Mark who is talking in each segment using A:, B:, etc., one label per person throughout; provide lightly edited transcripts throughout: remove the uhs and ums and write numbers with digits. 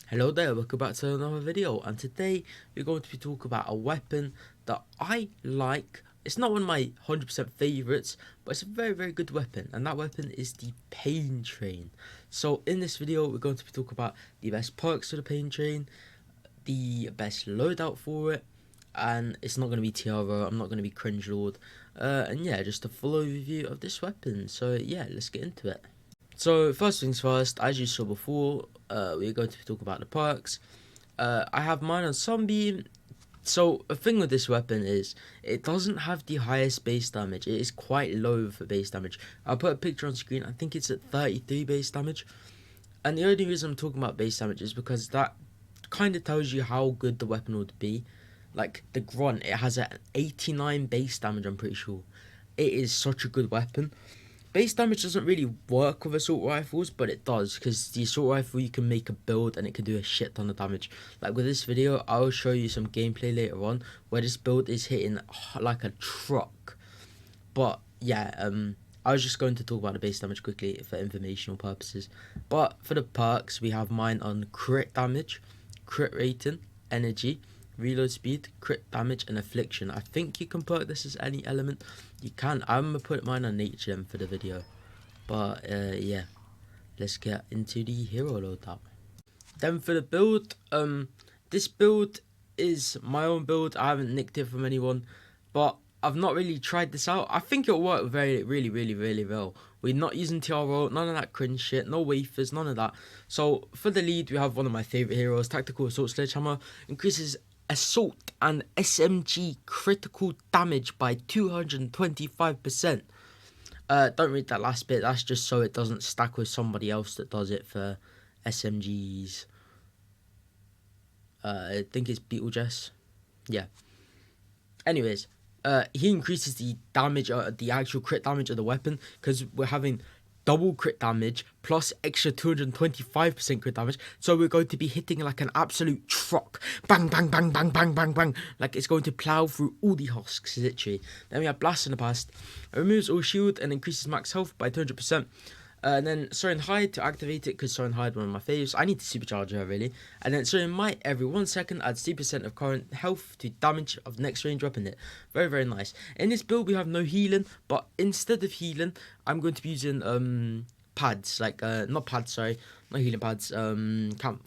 A: Hello there, welcome back to another video, and today we're going to be talking about a weapon that I like. It's not one of my 100% favourites, but it's a very good weapon, and that weapon is the pain train. So in this video we're going to be talking about the best perks for the pain train, the best loadout for it, and it's not going to be Tiara, I'm not going to be Cringe Lord, and yeah, just a full overview of this weapon. So yeah, let's get into it. So first things first, as you saw before, we're going to talk about the perks. I have mine on Sunbeam. So the thing with this weapon is it doesn't have the highest base damage. It is quite low for base damage. I'll put a picture on screen. I think it's at 33 base damage. And the only reason I'm talking about base damage is because that kind of tells you how good the weapon would be. Like the Grunt, it has an 89 base damage, I'm pretty sure. It is such a good weapon. Base damage doesn't really work with assault rifles, but it does, because the assault rifle you can make a build and it can do a shit ton of damage. Like with this video, I'll show you some gameplay later on where this build is hitting like a truck. But yeah, I was just going to talk about the base damage quickly for informational purposes. But for the perks, we have mine on crit damage, crit rating, energy, reload speed, crit damage, and affliction. I think you can perk this as any element. You can. I'm gonna put mine on nature then for the video. But yeah, let's get into the hero loadout. Then for the build, this build is my own build. I haven't nicked it from anyone, but I've not really tried this out. I think it'll work really well. We're not using TRO, none of that cringe shit, no wafers, none of that. So for the lead, we have one of my favourite heroes, Tactical Assault Sledgehammer. Increases assault and SMG critical damage by 225%. Don't read that last bit, that's just so it doesn't stack with somebody else that does it for SMGs. I think it's Beetlejuice. Yeah. Anyways, he increases the damage, the actual crit damage of the weapon, because we're having double crit damage plus extra 225% crit damage. So we're going to be hitting like an absolute truck. Bang, bang, bang, bang, bang, bang, bang. Like it's going to plow through all the husks, literally. Then we have Blast in the Past. It removes all shield and increases max health by 200%. And then Soaring Hide to activate it, because Soaring Hide one of my faves. I need to supercharge her really. And then Soaring Might every 1 second adds 3% of current health to damage of next range weapon hit. Very nice. In this build we have no healing, but instead of healing, I'm going to be using pads, like not pads, sorry, not healing pads,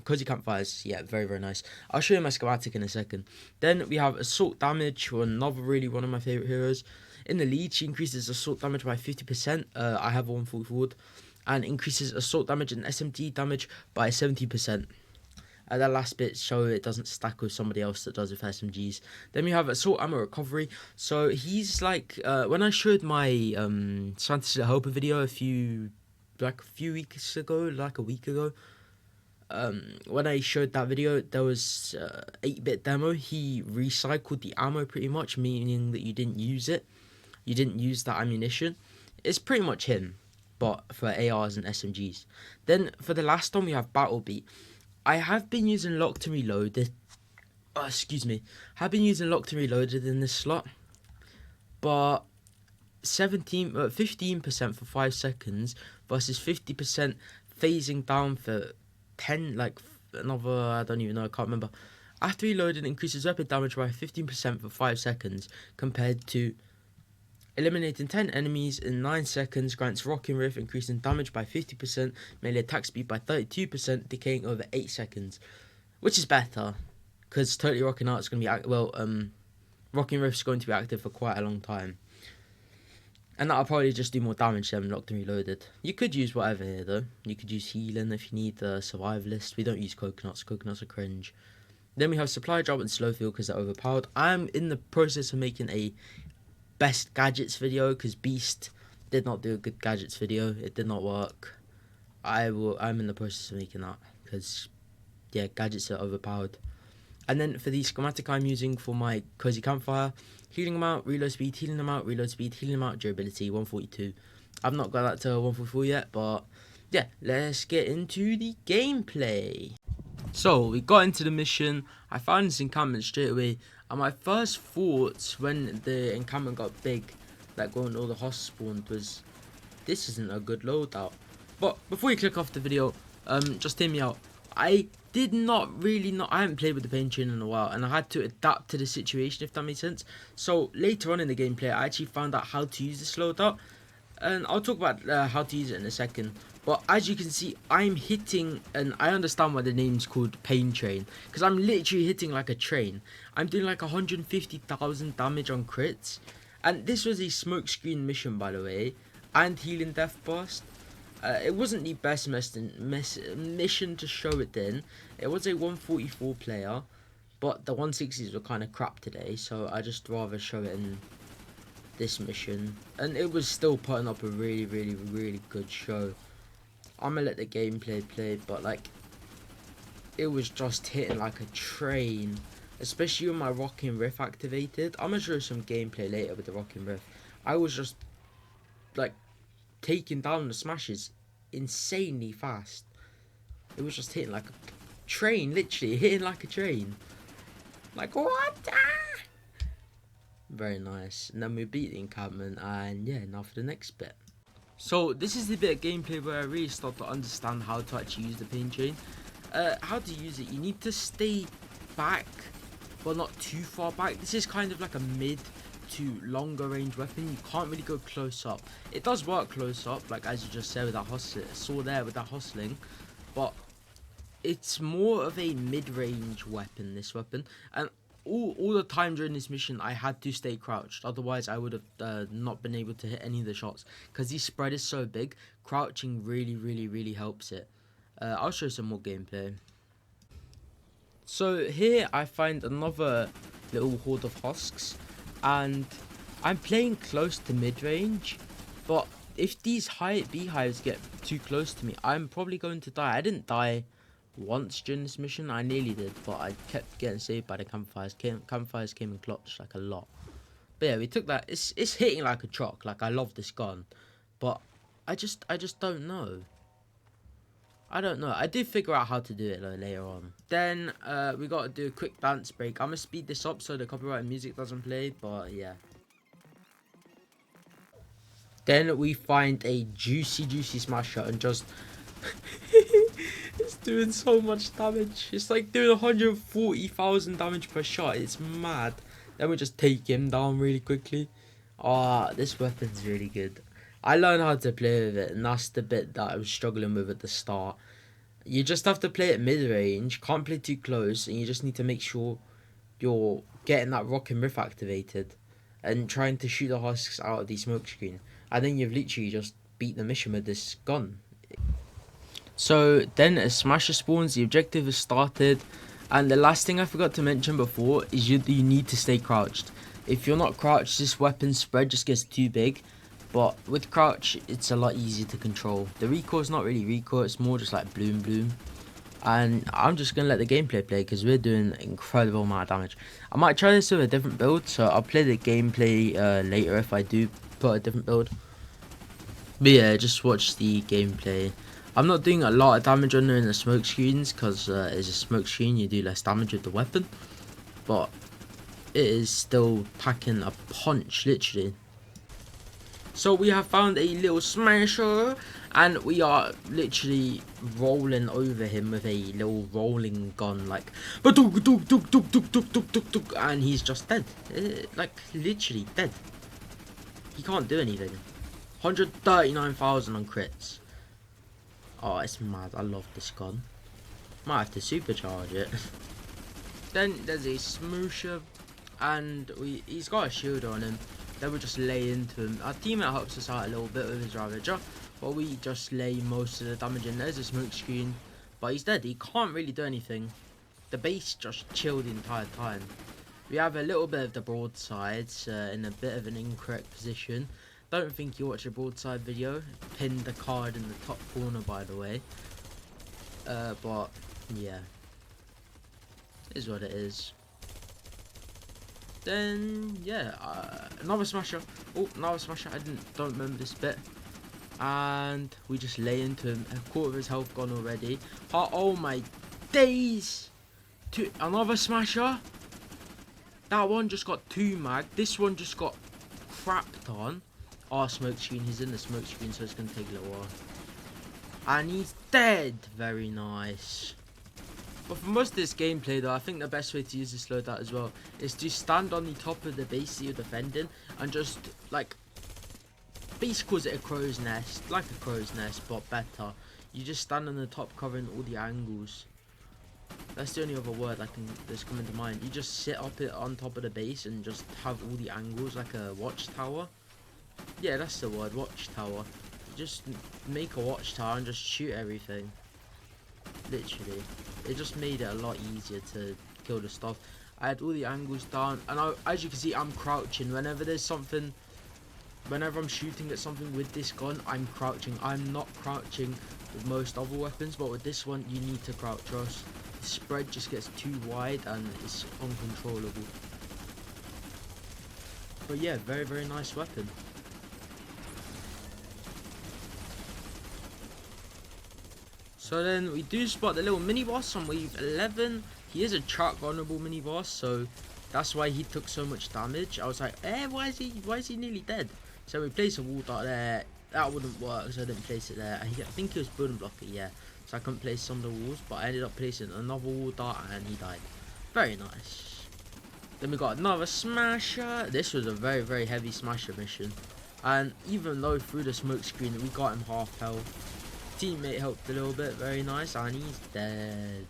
A: cozy campfires. Yeah, very nice. I'll show you my schematic in a second. Then we have assault damage, for another really one of my favorite heroes. In the lead, she increases assault damage by 50%. I have one full forward, and increases assault damage and SMG damage by 70%. That last bit show it doesn't stack with somebody else that does it for SMGs. Then we have assault ammo recovery. So he's like, when I showed my Fantasy Helper video a few weeks ago, like a week ago, when I showed that video, there was 8-bit demo. He recycled the ammo pretty much, meaning that you didn't use it. You didn't use that ammunition. It's pretty much him, but for ARs and SMGs. Then for the last one, we have Battle Beat. I have been using Locked and Reloaded. Have been using Locked and Reloaded in this slot, but 15% for 5 seconds versus 50% phasing down for 10, like another, I don't even know, I can't remember. After reloading, increases weapon damage by 15% for 5 seconds, compared to eliminating 10 enemies in 9 seconds, grants Rocking Riff, increasing damage by 50%, melee attack speed by 32%, decaying over 8 seconds. Which is better, because Totally Rocking Out is going to be, Rocking Riff is going to be active for quite a long time. And that'll probably just do more damage than Locked and Reloaded. You could use whatever here though. You could use healing if you need the survivalist. We don't use coconuts. Coconuts are cringe. Then we have Supply Drop and Slow Field, because they're overpowered. I'm in the process of making a best gadgets video, because Beast did not do a good gadgets video. It did not work. I'm in the process of making that, because yeah, gadgets are overpowered. And then for the schematic I'm using for my cozy campfire, healing amount, reload speed, healing amount, reload speed, healing amount, durability 142. I've not got that to 144 yet, but yeah, let's get into the gameplay. So we got into the mission. I found this encampment straight away, and my first thoughts when the encampment got big, like when all the hosts spawned, was this isn't a good loadout. But before you click off the video, just hear me out. I did not really know. I haven't played with the paint train in a while, and I had to adapt to the situation, if that makes sense. So later on in the gameplay, I actually found out how to use this loadout, and I'll talk about how to use it in a second. But as you can see, I'm hitting, and I understand why the name's called pain train, because I'm literally hitting like a train. I'm doing like 150,000 damage on crits, and this was a smoke screen mission, by the way, and healing death burst. It wasn't the best mission to show it in. It was a 144 player, but the 160s were kind of crap today, so I just rather show it in this mission. And it was still putting up a really good show. I'm gonna let the gameplay play, but like, it was just hitting like a train, especially with my rocking riff activated. I'm gonna show some gameplay later with the rocking riff. I was just like taking down the smashes insanely fast. It was just hitting like a train, literally hitting like a train. Like, what? Ah! Very nice. And then we beat the encampment, and yeah, now for the next bit. So this is the bit of gameplay where I really start to understand how to actually use the pain chain. How to use it, you need to stay back, but not too far back. This is kind of like a mid to longer range weapon. You can't really go close up. It does work close up, like as you just said with that hustling, but it's more of a mid-range weapon, this weapon. And all the time during this mission, I had to stay crouched. Otherwise, I would have not been able to hit any of the shots. Because the spread is so big, crouching really helps it. I'll show some more gameplay. So here I find another little horde of husks. And I'm playing close to mid-range. But if these beehives get too close to me, I'm probably going to die. I didn't die once during this mission. I nearly did, but I kept getting saved by the campfires. Campfires came in clutch like a lot. But yeah, we took that. It's hitting like a truck. Like, I love this gun, but I just don't know. I don't know. I did figure out how to do it though later on. Then we got to do a quick dance break. I'm gonna speed this up so the copyright music doesn't play, but yeah. Then we find a juicy smasher and just it's doing so much damage. It's like doing 140,000 damage per shot. It's mad. Then we just take him down really quickly. Ah, this weapon's really good. I learned how to play with it, and that's the bit that I was struggling with at the start. You just have to play at mid-range, can't play too close, and you just need to make sure you're getting that rock and riff activated and trying to shoot the husks out of the smoke screen. And then you've literally just beat the mission with this gun. So then a smasher spawns, the objective is started, and the last thing I forgot to mention before is you need to stay crouched. If you're not crouched, this weapon spread just gets too big, but with crouch it's a lot easier to control. The recoil is not really recoil, it's more just like bloom, and I'm just gonna let the gameplay play because we're doing an incredible amount of damage. I might try this with a different build, so I'll play the gameplay later if I do put a different build. But yeah, just watch the gameplay. I'm not doing a lot of damage on there in the smoke screens because it's a smoke screen, you do less damage with the weapon, but it is still packing a punch, literally. So we have found a little smasher, and we are literally rolling over him with a little rolling gun, like, and he's just dead, like literally dead. He can't do anything. 139,000 on crits. Oh, it's mad. I love this gun. Might have to supercharge it. Then there's a smoosher, and he's got a shield on him. Then we just lay into him. Our teammate helps us out a little bit with his Ravager, but we just lay most of the damage in. There's a smoke screen, but he's dead. He can't really do anything. The base just chilled the entire time. We have a little bit of the broadsides in a bit of an incorrect position. Don't think you watch a broadside video. Pinned the card in the top corner, by the way. But yeah, it is what it is. Then yeah, another smasher. Oh, another smasher. I don't remember this bit. And we just lay into him. A quarter of his health gone already. Oh my days! Another smasher. That one just got 2 mag. This one just got crapped on. Oh, smoke screen. He's in the smoke screen, so it's gonna take a little while. And he's dead. Very nice. But for most of this gameplay though, I think the best way to use this loadout as well is to stand on the top of the base that you're defending and just like, base calls it a crow's nest, like a crow's nest but better. You just stand on the top covering all the angles. That's the only other word that's coming to mind. You just sit up it on top of the base and just have all the angles like a watchtower. Yeah, that's the word, watchtower. You just make a watchtower and just shoot everything. Literally. It just made it a lot easier to kill the stuff. I had all the angles down, and as you can see, I'm crouching. Whenever I'm shooting at something with this gun, I'm crouching. I'm not crouching with most other weapons, but with this one, you need to crouch, or else the spread just gets too wide and it's uncontrollable. But yeah, very, very nice weapon. So then we do spot the little mini boss on wave 11. He is a chart vulnerable mini boss, so that's why he took so much damage. I was like, why is he nearly dead? So we placed a wall dart there. That wouldn't work, so I didn't place it there. I think it was building blocker, yeah. So I couldn't place some of the walls, but I ended up placing another wall dart and he died. Very nice. Then we got another smasher. This was a very, very heavy smasher mission. And even though through the smoke screen we got him half health, teammate helped a little bit, very nice, and he's dead.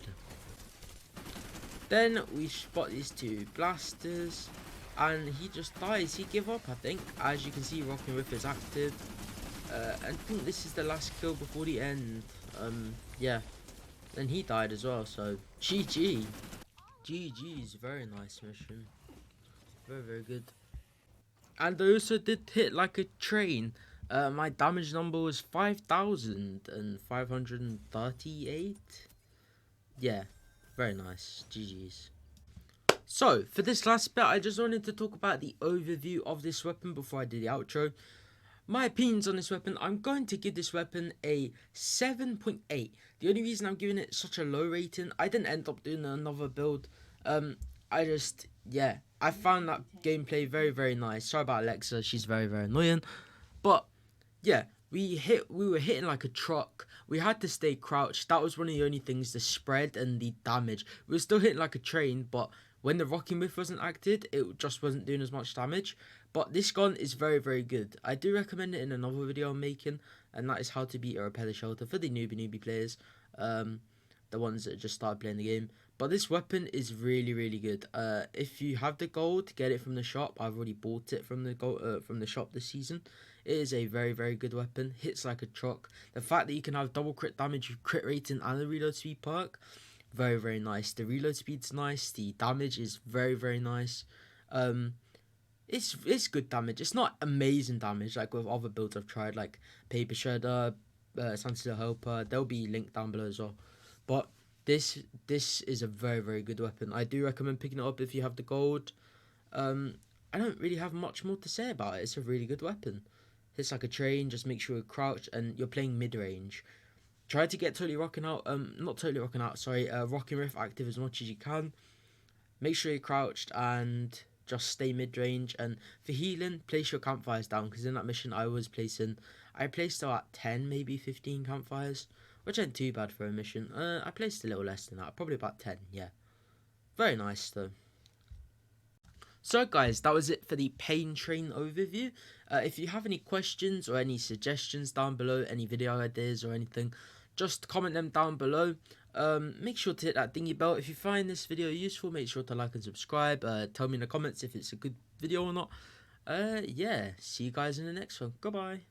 A: Then we spot these two blasters, and he just dies. He give up, I think. As you can see, Rocking Riff is active. I think this is the last kill before the end. Yeah. Then he died as well, so GG. GG's, very nice mission. Very, very good. And I also did hit like a train. My damage number was 5,538. Yeah, very nice. GG's. So, for this last bit, I just wanted to talk about the overview of this weapon before I do the outro. My opinions on this weapon, I'm going to give this weapon a 7.8. The only reason I'm giving it such a low rating, I didn't end up doing another build. I found that gameplay very, very nice. Sorry about Alexa, she's very, very annoying. But yeah, we were hitting like a truck. We had to stay crouched. That was one of the only things, the spread and the damage. We were still hitting like a train, but when the rocking whiff wasn't acted, it just wasn't doing as much damage. But this gun is very, very good. I do recommend it in another video I'm making, and that is how to beat a repeller shelter for the newbie players, the ones that just started playing the game. But this weapon is really, really good. If you have the gold, get it from the shop. I've already bought it from the shop this season. It is a very, very good weapon. Hits like a truck. The fact that you can have double crit damage with crit rating and the reload speed perk, very, very nice. The reload speed's nice. The damage is very, very nice. It's good damage. It's not amazing damage like with other builds I've tried, like Paper Shredder, Sensitive Helper. They'll be linked down below as well. But this is a very, very good weapon. I do recommend picking it up if you have the gold. I don't really have much more to say about it. It's a really good weapon. Hits like a train. Just make sure you're crouched and you're playing mid range. Try to get rocking riff active as much as you can. Make sure you're crouched and just stay mid range. And for healing, place your campfires down, because in that mission I placed about 10, maybe 15 campfires, which ain't too bad for a mission. I placed a little less than that, probably about 10. Yeah, very nice though. So guys, that was it for the Pain Train overview. If you have any questions or any suggestions down below, any video ideas or anything, just comment them down below. Make sure to hit that dingy bell. If you find this video useful, make sure to like and subscribe. Tell me in the comments if it's a good video or not. Yeah, see you guys in the next one. Goodbye.